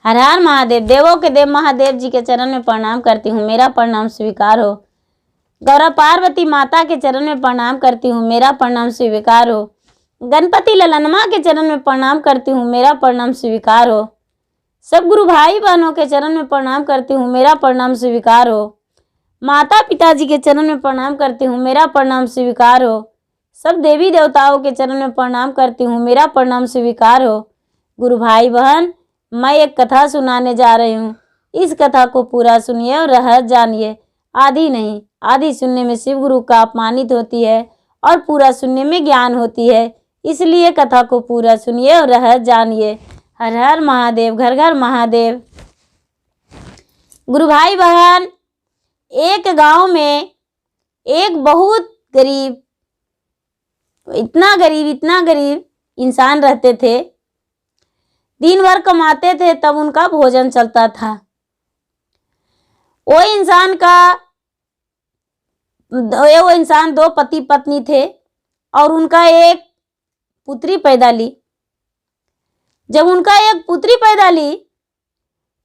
हर हर महादेव। देवों के देव महादेव जी के चरण में प्रणाम करती हूँ, मेरा प्रणाम स्वीकार हो। गौरा पार्वती माता के चरण में प्रणाम करती हूँ, मेरा प्रणाम स्वीकार हो। गणपति ललनमा के चरण में प्रणाम करती हूँ, मेरा प्रणाम स्वीकार हो। सब गुरु भाई बहनों के चरण में प्रणाम करती हूँ, मेरा प्रणाम स्वीकार हो। माता पिताजी के चरण में प्रणाम करती हूँ, मेरा प्रणाम स्वीकार हो। सब देवी देवताओं के चरण में प्रणाम करती हूँ, मेरा प्रणाम स्वीकार हो। गुरु भाई बहन, मैं एक कथा सुनाने जा रही हूँ। इस कथा को पूरा सुनिए और रहस्य जानिए। आधी नहीं, आधी सुनने में शिव गुरु का अपमानित होती है और पूरा सुनने में ज्ञान होती है। इसलिए कथा को पूरा सुनिए और रहस्य जानिए। हर हर महादेव, घर घर महादेव। गुरु भाई बहन, एक गांव में एक बहुत गरीब, इतना गरीब इंसान रहते थे। दिन भर कमाते थे तब उनका भोजन चलता था। वो इंसान दो पति पत्नी थे और उनका एक पुत्री पैदा ली। जब उनका एक पुत्री पैदा ली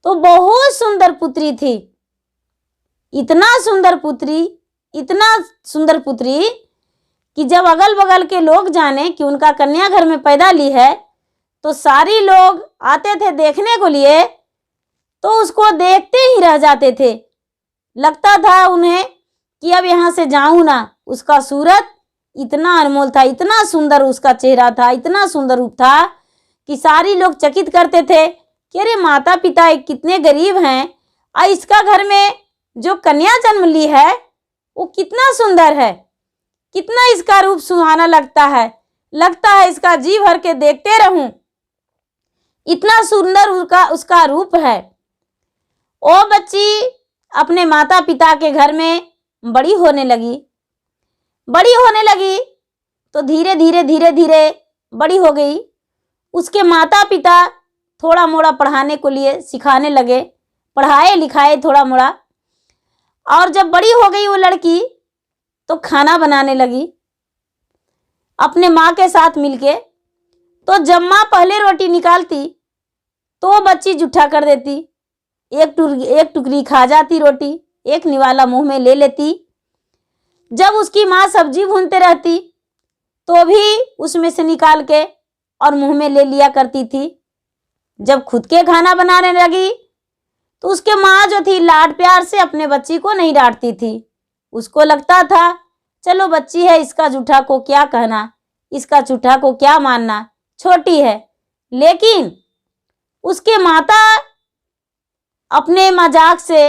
तो बहुत सुंदर पुत्री थी। इतना सुंदर पुत्री कि जब अगल बगल के लोग जाने कि उनका कन्या घर में पैदा ली है तो सारी लोग आते थे देखने को लिए, तो उसको देखते ही रह जाते थे। लगता था उन्हें कि अब यहाँ से जाऊं ना। उसका सूरत इतना अनमोल था, इतना सुंदर उसका चेहरा था, इतना सुंदर रूप था कि सारी लोग चकित करते थे कि अरे माता पिता कितने गरीब हैं और इसका घर में जो कन्या जन्म ली है वो कितना सुंदर है, कितना इसका रूप सुहाना लगता है इसका जी भर के देखते रहूं, इतना सुंदर उसका रूप है। वो बच्ची अपने माता पिता के घर में बड़ी होने लगी तो धीरे धीरे बड़ी हो गई। उसके माता पिता थोड़ा मोड़ा पढ़ाने को लिए सिखाने लगे, पढ़ाए लिखाए थोड़ा मोड़ा। और जब बड़ी हो गई वो लड़की तो खाना बनाने लगी अपने माँ के साथ मिलके। तो जब माँ पहले रोटी निकालती तो वो बच्ची जूठा कर देती, एक टुकड़ी खा जाती रोटी, एक निवाला मुंह में ले लेती। जब उसकी माँ सब्जी भूनते रहती तो भी उसमें से निकाल के और मुंह में ले लिया करती थी। जब खुद के खाना बनाने लगी तो उसके माँ जो थी लाड प्यार से अपने बच्ची को नहीं डांटती थी। उसको लगता था चलो बच्ची है, इसका जूठा को क्या कहना, इसका जूठा को क्या मानना, छोटी है। लेकिन उसके माता अपने मजाक से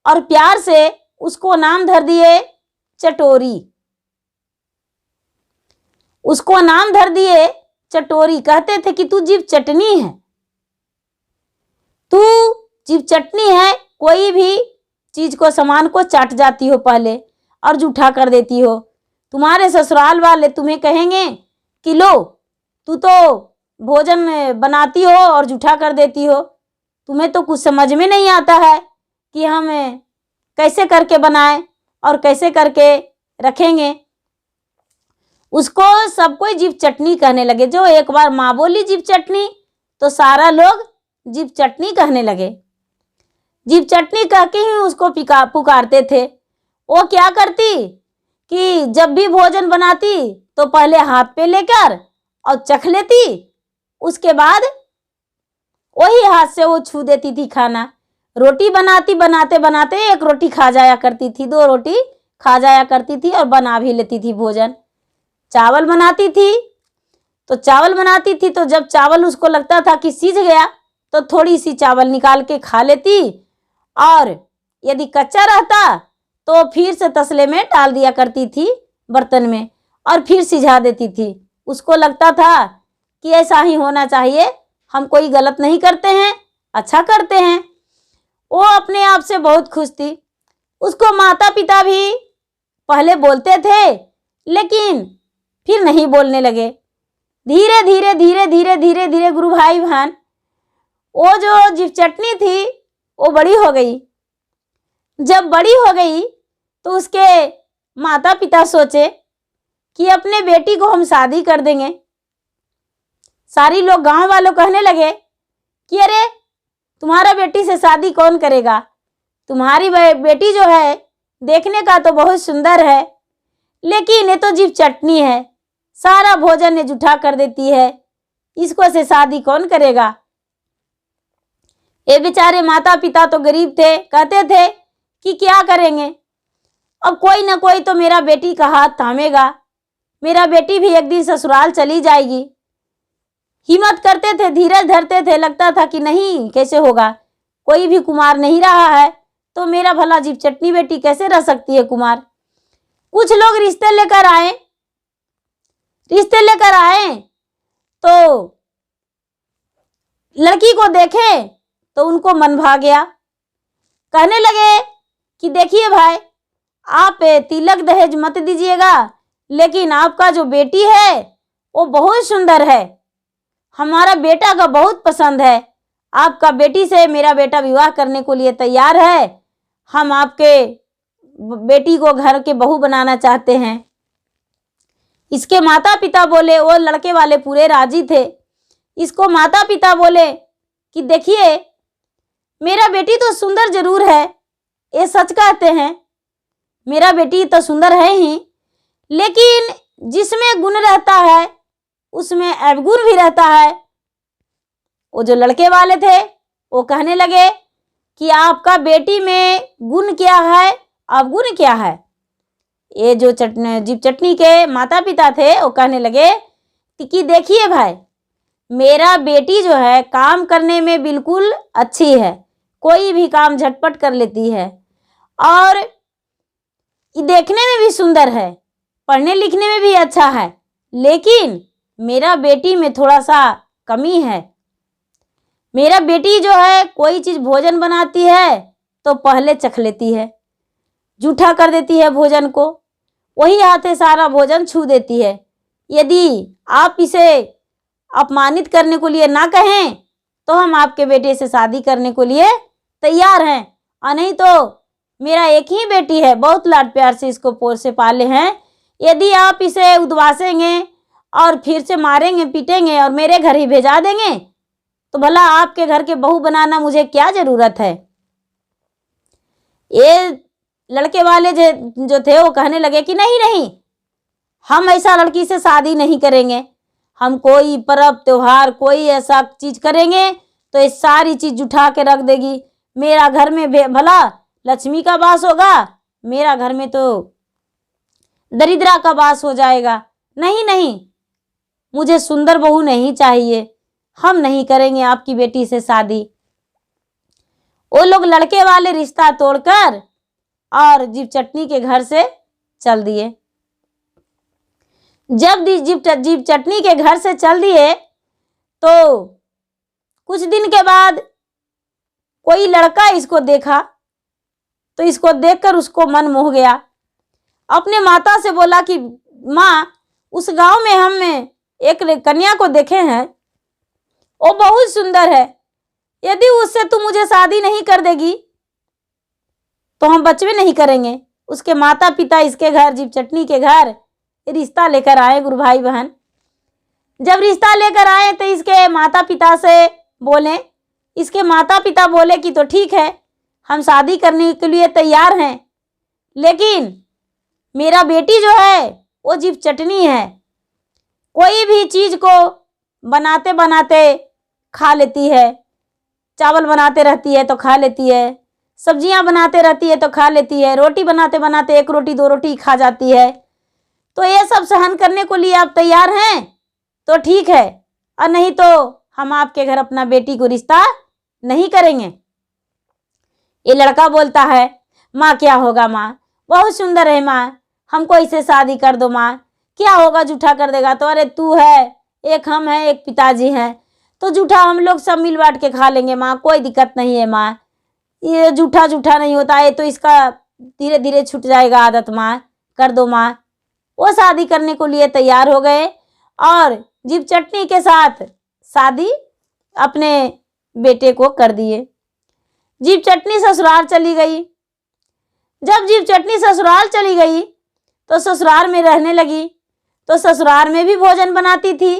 और प्यार से उसको नाम धर दिए चटोरी। उसको नाम धर दिए चटोरी। कहते थे कि तू जीव चटनी है, तू जीव चटनी है। कोई भी चीज को, सामान को चाट जाती हो पहले और जूठा कर देती हो। तुम्हारे ससुराल वाले तुम्हें कहेंगे कि लो तू तो भोजन बनाती हो और जूठा कर देती हो, तुम्हें तो कुछ समझ में नहीं आता है कि हम कैसे करके बनाएं और कैसे करके रखेंगे। उसको सब कोई जीव चटनी कहने लगे। जो एक बार माँ बोली जीव चटनी तो सारा लोग जीव चटनी कहने लगे। जीव चटनी कह के ही उसको पुकारते थे। वो क्या करती कि जब भी भोजन बनाती तो पहले हाथ पे लेकर और चख लेती, उसके बाद वही हाथ से वो छू देती थी खाना। रोटी बनाते एक रोटी खा जाया करती थी, 2 रोटी खा जाया करती थी और बना भी लेती थी भोजन। चावल बनाती थी तो जब चावल उसको लगता था कि सीज गया तो थोड़ी सी चावल निकाल के खा लेती, और यदि कच्चा रहता तो फिर से तसले में डाल दिया करती थी बर्तन में और फिर सिझा देती थी। उसको लगता था कि ऐसा ही होना चाहिए, हम कोई गलत नहीं करते हैं, अच्छा करते हैं। वो अपने आप से बहुत खुश थी। उसको माता पिता भी पहले बोलते थे लेकिन फिर नहीं बोलने लगे। धीरे धीरे गुरु भाई बहन, वो जो जीव चटनी थी वो बड़ी हो गई। जब बड़ी हो गई तो उसके माता पिता सोचे कि अपने बेटी को हम शादी कर देंगे। सारी लोग गांव वालों कहने लगे कि अरे तुम्हारा बेटी से शादी कौन करेगा? तुम्हारी बेटी जो है देखने का तो बहुत सुंदर है, लेकिन ये तो जीभ चटनी है, सारा भोजन ये जूठा कर देती है, इसको से शादी कौन करेगा? ये बेचारे माता पिता तो गरीब थे, कहते थे कि क्या करेंगे, अब कोई ना कोई तो मेरा बेटी का हाथ थामेगा, मेरा बेटी भी एक दिन ससुराल चली जाएगी। हिम्मत करते थे, धीरज धरते थे, लगता था कि नहीं कैसे होगा, कोई भी कुमार नहीं रहा है तो मेरा भला जीभ चटनी बेटी कैसे रह सकती है कुमार। कुछ लोग रिश्ते लेकर आए तो लड़की को देखे तो उनको मन भा गया, कहने लगे कि देखिए भाई, आप तिलक दहेज मत दीजिएगा, लेकिन आपका जो बेटी है वो बहुत सुंदर है, हमारा बेटा का बहुत पसंद है, आपका बेटी से मेरा बेटा विवाह करने को लिए तैयार है, हम आपके बेटी को घर के बहू बनाना चाहते हैं। इसके माता पिता बोले, वो लड़के वाले पूरे राजी थे। इसको माता पिता बोले कि देखिए मेरा बेटी तो सुंदर जरूर है, ये सच कहते हैं, मेरा बेटी तो सुंदर है ही, लेकिन जिसमें गुण रहता है उसमें अवगुण भी रहता है। वो जो लड़के वाले थे वो कहने लगे कि आपका बेटी में गुण क्या है, अवगुण क्या है। ये जो जीभ चटनी के माता पिता थे वो कहने लगे कि देखिए भाई, मेरा बेटी जो है काम करने में बिल्कुल अच्छी है, कोई भी काम झटपट कर लेती है और देखने में भी सुंदर है, पढ़ने लिखने में भी अच्छा है, लेकिन मेरा बेटी में थोड़ा सा कमी है। मेरा बेटी जो है कोई चीज़ भोजन बनाती है तो पहले चख लेती है, जूठा कर देती है भोजन को, वही हाथे सारा भोजन छू देती है। यदि आप इसे अपमानित करने को लिए ना कहें तो हम आपके बेटे से शादी करने को लिए तैयार हैं, और नहीं तो मेरा एक ही बेटी है, बहुत लाड प्यार से इसको पोस से पाले हैं, यदि आप इसे उद्वासेंगे और फिर से मारेंगे पीटेंगे और मेरे घर ही भेजा देंगे तो भला आपके घर के बहू बनाना मुझे क्या जरूरत है। ये लड़के वाले जो थे वो कहने लगे कि नहीं नहीं, हम ऐसा लड़की से शादी नहीं करेंगे, हम कोई पर्व त्योहार कोई ऐसा चीज करेंगे तो ये सारी चीज उठा के रख देगी, मेरा घर में भला लक्ष्मी का वास होगा, मेरा घर में तो दरिद्रा का वास हो जाएगा। नहीं नहीं, मुझे सुंदर बहू नहीं चाहिए, हम नहीं करेंगे आपकी बेटी से शादी। वो लोग लड़के वाले रिश्ता तोड़कर और जीभ चटनी के घर से चल दिए। जब जीभ चटनी के घर से चल दिए तो कुछ दिन के बाद कोई लड़का इसको देखा तो इसको देखकर उसको मन मोह गया। अपने माता से बोला कि माँ, उस गांव में हम एक कन्या को देखे हैं, वो बहुत सुंदर है, यदि उससे तू मुझे शादी नहीं कर देगी तो हम बच्चे नहीं करेंगे। उसके माता पिता इसके घर जीभ चटनी के घर रिश्ता लेकर आए, गुरु भाई बहन। जब रिश्ता लेकर आए तो इसके माता पिता से बोले, इसके माता पिता बोले कि तो ठीक है, हम शादी करने के लिए तैयार हैं, लेकिन मेरा बेटी जो है वो जीभ चटनी है, कोई भी चीज को बनाते बनाते खा लेती है, चावल बनाते रहती है तो खा लेती है, सब्जियां बनाते रहती है तो खा लेती है, रोटी बनाते बनाते एक रोटी दो रोटी खा जाती है। तो ये सब सहन करने को लिए आप तैयार हैं तो ठीक है, और नहीं तो हम आपके घर अपना बेटी को रिश्ता नहीं करेंगे। ये लड़का बोलता है, माँ क्या होगा माँ, बहुत सुंदर है माँ, हमको इसे शादी कर दो माँ, क्या होगा, जूठा कर देगा तो, अरे तू है, एक हम हैं, एक पिताजी हैं, तो जूठा हम लोग सब मिल बांट के खा लेंगे माँ, कोई दिक्कत नहीं है माँ, ये जूठा नहीं होता है तो इसका धीरे धीरे छूट जाएगा आदत माँ, कर दो माँ। वो शादी करने को लिए तैयार हो गए और जीभ चटनी के साथ शादी अपने बेटे को कर दिए। जीभ चटनी ससुराल चली गई। जब जीभ चटनी ससुराल चली गई तो ससुराल में रहने लगी, तो ससुराल में भी भोजन बनाती थी,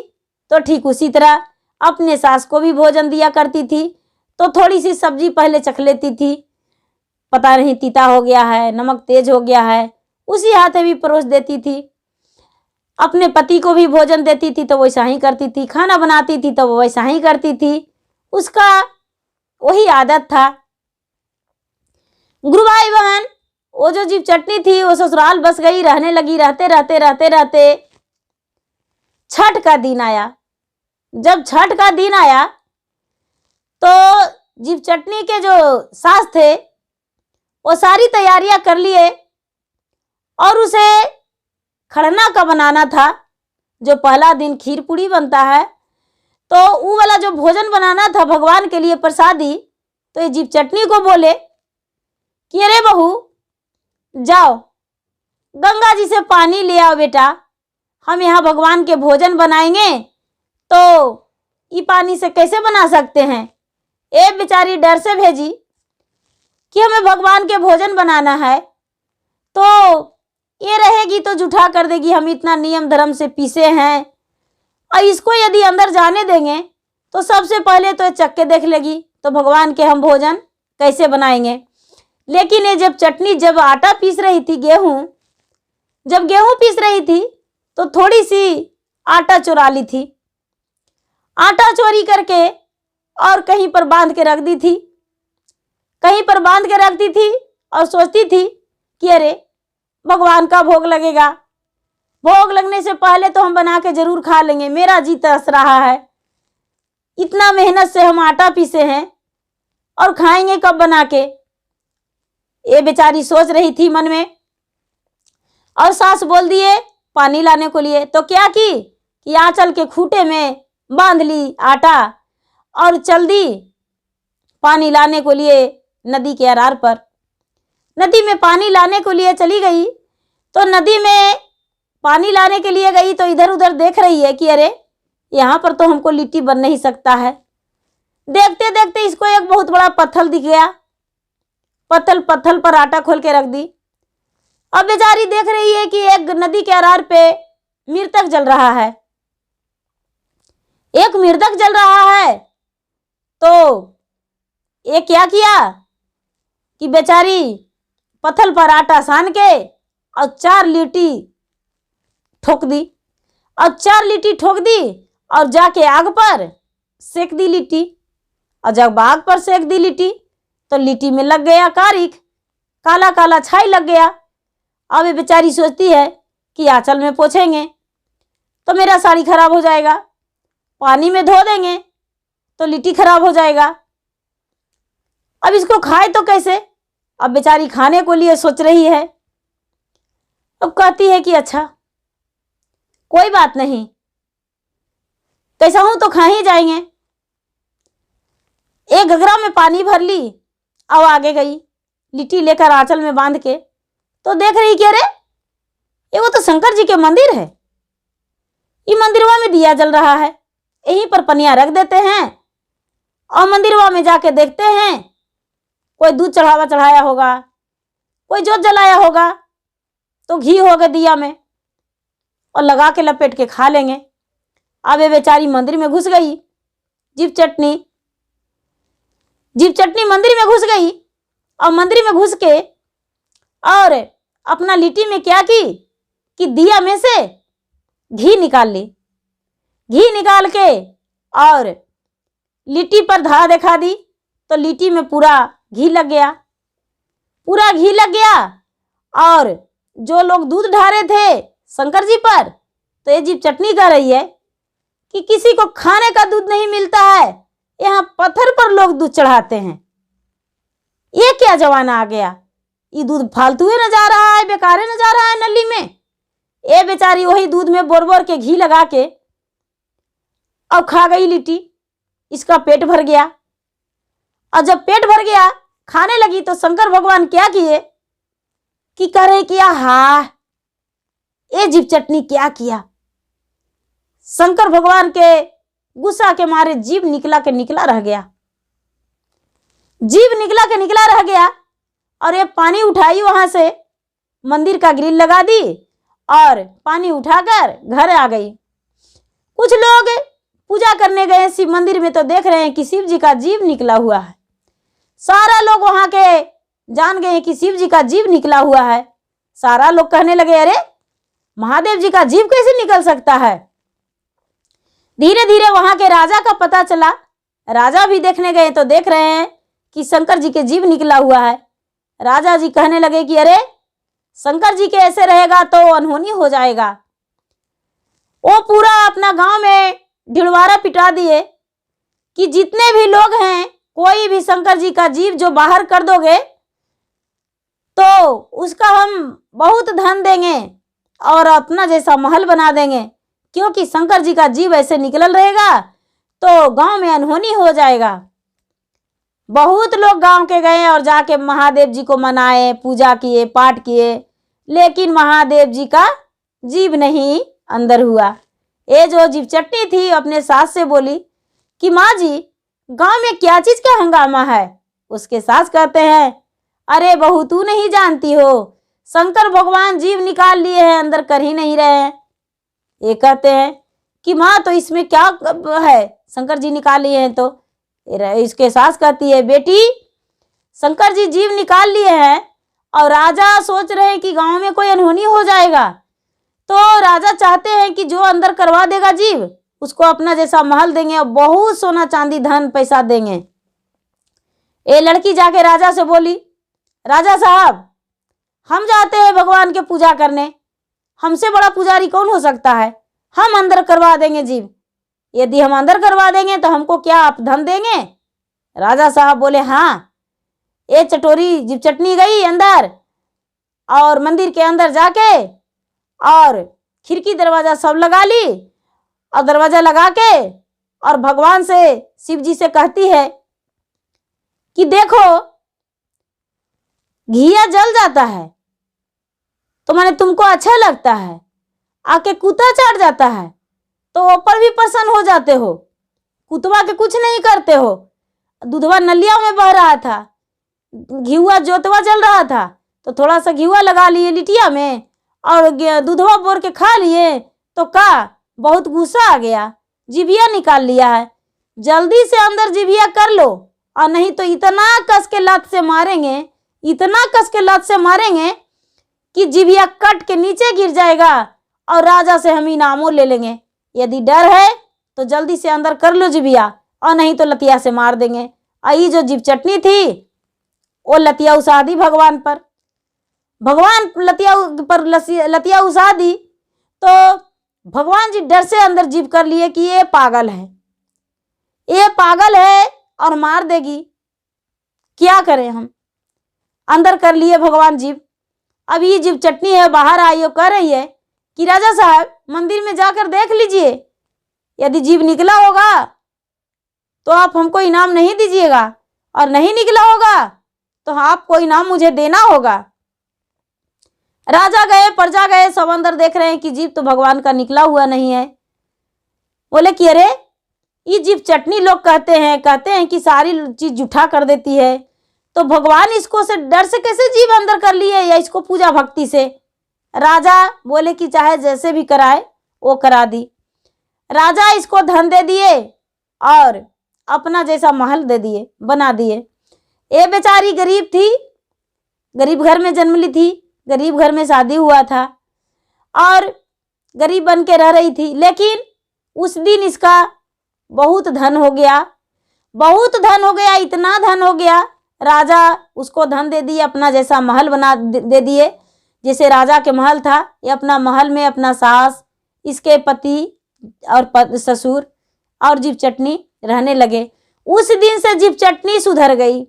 तो ठीक उसी तरह अपने सास को भी भोजन दिया करती थी। तो थोड़ी सी सब्जी पहले चख लेती थी, पता नहीं तीता हो गया है, नमक तेज हो गया है, उसी हाथे भी परोस देती थी। अपने पति को भी भोजन देती थी तो वैसा ही करती थी, खाना बनाती थी तो वो वैसा ही करती थी, उसका वही आदत था। गुरु भाई बहन, वो जो जीव चटनी थी वो ससुराल बस गई, रहने लगी। रहते छठ का दिन आया। जब छठ का दिन आया तो जीव चटनी के जो सास थे वो सारी तैयारियां कर लिए और उसे खरना का बनाना था। जो पहला दिन खीर पूड़ी बनता है, तो वो वाला जो भोजन बनाना था भगवान के लिए प्रसादी, तो ये जीव चटनी को बोले कि अरे बहू जाओ गंगा जी से पानी ले आओ बेटा, हम यहाँ भगवान के भोजन बनाएंगे, तो ये पानी से कैसे बना सकते हैं। ये बेचारी डर से भेजी कि हमें भगवान के भोजन बनाना है, तो ये रहेगी तो जूठा कर देगी, हम इतना नियम धर्म से पीसे हैं, और इसको यदि अंदर जाने देंगे तो सबसे पहले तो ये चक्के देख लेगी, तो भगवान के हम भोजन कैसे बनाएंगे। लेकिन ये जब आटा पीस रही थी, जब गेहूं पीस रही थी, तो थोड़ी सी आटा चुरा ली थी। आटा चोरी करके और कहीं पर बांध के रख दी थी, और सोचती थी कि अरे भगवान का भोग लगेगा, भोग लगने से पहले तो हम बना के जरूर खा लेंगे, मेरा जी तरस रहा है, इतना मेहनत से हम आटा पीसे हैं और खाएंगे कब बना के। ये बेचारी सोच रही थी मन में, और सास बोल दिए पानी लाने को लिए, तो क्या की कि आंचल के खूंटे में बांध ली आटा और चल दी पानी लाने को लिए नदी के अरार पर। नदी में पानी लाने को लिए चली गई, तो नदी में पानी लाने के लिए गई तो इधर उधर देख रही है कि अरे यहाँ पर तो हमको लिट्टी बन नहीं सकता है। देखते देखते इसको एक बहुत बड़ा पत्थर दिख गया, पत्थर पर आटा खोल के रख दी। अब बेचारी देख रही है कि एक नदी के अरार पे मृतक जल रहा है, तो ये क्या किया कि बेचारी पत्थर पर आटा सान के और 4 लिट्टी ठोक दी, और जाके आग पर सेक दी लिट्टी। और जब आग पर सेक दी लिट्टी तो लिट्टी में लग गया कारिक, काला काला छाई लग गया। अब ये बेचारी सोचती है कि आंचल में पोंछेंगे तो मेरा साड़ी खराब हो जाएगा, पानी में धो देंगे तो लिट्टी खराब हो जाएगा, अब इसको खाए तो कैसे। अब बेचारी खाने को लिए सोच रही है। अब कहती है कि अच्छा कोई बात नहीं, कैसा हूं तो खा ही जाएंगे। एक घगरा में पानी भर ली, अब आगे गई लिट्टी लेकर आंचल में बांध के, तो देख रही कि अरे ये वो तो शंकर जी के मंदिर है, ये मंदिरवा में दिया जल रहा है, यहीं पर पनिया रख देते हैं और मंदिरवा में जाके देखते हैं कोई दूध चढ़ाया होगा, कोई जोत जलाया होगा, तो घी होगा दिया में और लगा के लपेट के खा लेंगे। अब ये बेचारी मंदिर में घुस गई, जीव चटनी मंदिर में घुस गई, और मंदिर में घुस के और अपना लिट्टी में क्या की कि दिया में से घी निकाल ली, घी निकाल के और लिट्टी पर धारा दिखा दी, तो लिट्टी में पूरा घी लग गया। और जो लोग दूध ढारे थे शंकर जी पर, तो ये जीव चटनी कह रही है कि किसी को खाने का दूध नहीं मिलता है, यहाँ पत्थर पर लोग दूध चढ़ाते हैं। ये क्या जमाना आ गया, ये दूध फालतू न जा रहा है, बेकार न जा रहा है नली में। ये बेचारी वही दूध में बोर के घी लगा के और खा गई लिट्टी, इसका पेट भर गया। और जब पेट भर गया खाने लगी, तो शंकर भगवान क्या किए कि कह रहे कि आहा ये जीव चटनी क्या किया। शंकर भगवान के गुस्सा के मारे जीभ निकला रह गया, और ये पानी उठाई वहां से, मंदिर का ग्रिल लगा दी और पानी उठाकर घर आ गई। कुछ लोग पूजा करने गए शिव मंदिर में तो देख रहे हैं कि शिव जी का जीव निकला हुआ है। सारा लोग वहां के जान गए कि शिव जी का जीव निकला हुआ है। सारा लोग कहने लगे, अरे महादेव जी का जीव कैसे निकल सकता है। धीरे धीरे वहां के राजा का पता चला। राजा भी देखने गए तो देख रहे हैं कि शंकर जी के जीव निकला हुआ है। राजा जी कहने लगे कि अरे शंकर जी के ऐसे रहेगा तो अनहोनी हो जाएगा। वो पूरा अपना गांव में ढिलवारा पिटा दिए कि जितने भी लोग हैं, कोई भी शंकर जी का जीव जो बाहर कर दोगे तो उसका हम बहुत धन देंगे और अपना जैसा महल बना देंगे, क्योंकि शंकर जी का जीव ऐसे निकल रहेगा तो गांव में अनहोनी हो जाएगा। बहुत लोग गांव के गए और जाके महादेव जी को मनाए, पूजा किए, पाठ किए, लेकिन महादेव जी का जीव नहीं अंदर हुआ। ये जो जीव चटनी थी अपने सास से बोली कि माँ जी गांव में क्या चीज का हंगामा है। उसके सास कहते हैं, अरे बहू तू नहीं जानती हो, शंकर भगवान जीव निकाल लिए हैं, अंदर कर ही नहीं रहे हैं। ये कहते हैं कि माँ तो इसमें क्या है, शंकर जी निकाल लिए हैं। तो इसके सास कहती है, बेटी शंकर जी जीव निकाल लिए हैं और राजा सोच रहे हैं कि गांव में कोई अनहोनी हो जाएगा, तो राजा चाहते हैं कि जो अंदर करवा देगा जीव उसको अपना जैसा महल देंगे और बहुत सोना चांदी धन पैसा देंगे। ये लड़की जाके राजा से बोली, राजा साहब हम जाते हैं भगवान के पूजा करने, हमसे बड़ा पुजारी कौन हो सकता है, हम अंदर करवा देंगे जीव। यदि हम अंदर करवा देंगे तो हमको क्या आप धन देंगे। राजा साहब बोले, हाँ। ये चटोरी जीव चटनी गई अंदर और मंदिर के अंदर जाके और खिड़की दरवाजा सब लगा ली और दरवाजा लगा के और भगवान से, शिव जी से कहती है कि देखो घिया जल जाता है तो मैंने तुमको अच्छा लगता है, आके कुत्ता चाट जाता है तो ऊपर भी प्रसन्न हो जाते हो, कुतवा के कुछ नहीं करते हो। दूधवा नलिया में बह रहा था, घिउआ जोतवा जल रहा था तो थोड़ा सा घिउआ लगा लिए लिटिया में और दूधवा बोर के खा लिए तो का बहुत गुस्सा आ गया, जिभिया निकाल लिया है। जल्दी से अंदर जिभिया कर लो और नहीं तो इतना कस के लात से मारेंगे, इतना कस के लात से मारेंगे कि जिभिया कट के नीचे गिर जाएगा और राजा से हम इनामों ले लेंगे। यदि डर है तो जल्दी से अंदर कर लो जिभिया और नहीं तो लतिया से मार देंगे। आई जो जीव चटनी थी वो लतिया उसा दी भगवान पर। भगवान लतिया उसा दी तो भगवान जी डर से अंदर जीव कर लिए कि ये पागल है, ये पागल है और मार देगी, क्या करें हम। अंदर कर लिए भगवान जीव। अब ये जीव चटनी है बाहर आई और कह रही है कि राजा साहब मंदिर में जाकर देख लीजिए, यदि जीव निकला होगा तो आप हमको इनाम नहीं दीजिएगा और नहीं निकला होगा तो आपको इनाम मुझे देना होगा। राजा गए, प्रजा गए, सब अंदर देख रहे हैं कि जीव तो भगवान का निकला हुआ नहीं है। बोले कि अरे ये जीव चटनी लोग कहते हैं कि सारी चीज जूठा कर देती है, तो भगवान इसको से डर से कैसे जीव अंदर कर लिए या इसको पूजा भक्ति से। राजा बोले कि चाहे जैसे भी कराए वो करा दी। राजा इसको धन दे दिए और अपना जैसा महल दे दिए, बना दिए। ये बेचारी गरीब थी, गरीब घर में जन्म ली थी, गरीब घर में शादी हुआ था और गरीब बन के रह रही थी। लेकिन उस दिन इसका बहुत धन हो गया, बहुत धन हो गया, इतना धन हो गया। राजा उसको धन दे दिए, अपना जैसा महल बना दे दिए, जैसे राजा के महल था। ये अपना महल में अपना सास, इसके पति और ससुर और जीव चटनी रहने लगे। उस दिन से जीव चटनी सुधर गई,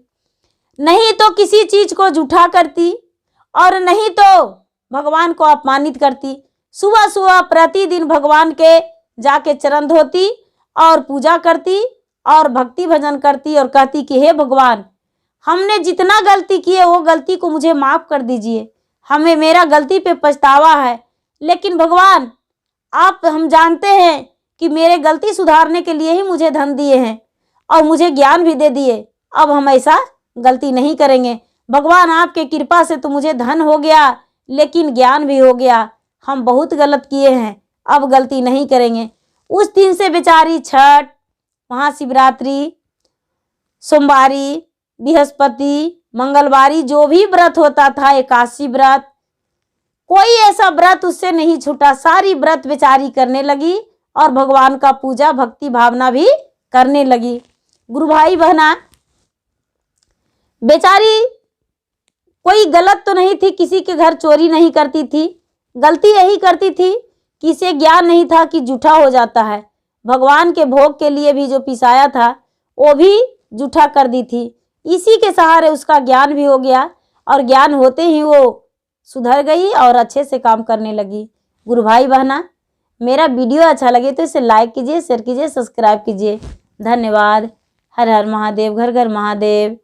नहीं तो किसी चीज को जूठा करती और नहीं तो भगवान को अपमानित करती। सुबह सुबह प्रतिदिन भगवान के जाके चरण धोती और पूजा करती और भक्ति भजन करती और कहती कि हे भगवान, हमने जितना गलती की है वो गलती को मुझे माफ कर दीजिए, हमें मेरा गलती पे पछतावा है। लेकिन भगवान आप, हम जानते हैं कि मेरे गलती सुधारने के लिए ही मुझे धन दिए हैं और मुझे ज्ञान भी दे दिए। अब हम ऐसा गलती नहीं करेंगे। भगवान आपके कृपा से तो मुझे धन हो गया लेकिन ज्ञान भी हो गया। हम बहुत गलत किए हैं, अब गलती नहीं करेंगे। उस दिन से बेचारी छठ, महाशिवरात्रि, सोमवारी, बृहस्पति, मंगलवारी जो भी व्रत होता था, एकादशी व्रत, कोई ऐसा व्रत उससे नहीं छूटा। सारी व्रत बेचारी करने लगी और भगवान का पूजा भक्ति भावना भी करने लगी। गुरु भाई बहना, बेचारी कोई गलत तो नहीं थी, किसी के घर चोरी नहीं करती थी। गलती यही करती थी कि इसे ज्ञान नहीं था कि जूठा हो जाता है। भगवान के भोग के लिए भी जो पिसाया था वो भी जूठा कर दी थी। इसी के सहारे उसका ज्ञान भी हो गया और ज्ञान होते ही वो सुधर गई और अच्छे से काम करने लगी। गुरु भाई बहना, मेरा वीडियो अच्छा लगे तो इसे लाइक कीजिए, शेयर कीजिए, सब्सक्राइब कीजिए। धन्यवाद। हर हर महादेव, घर घर महादेव।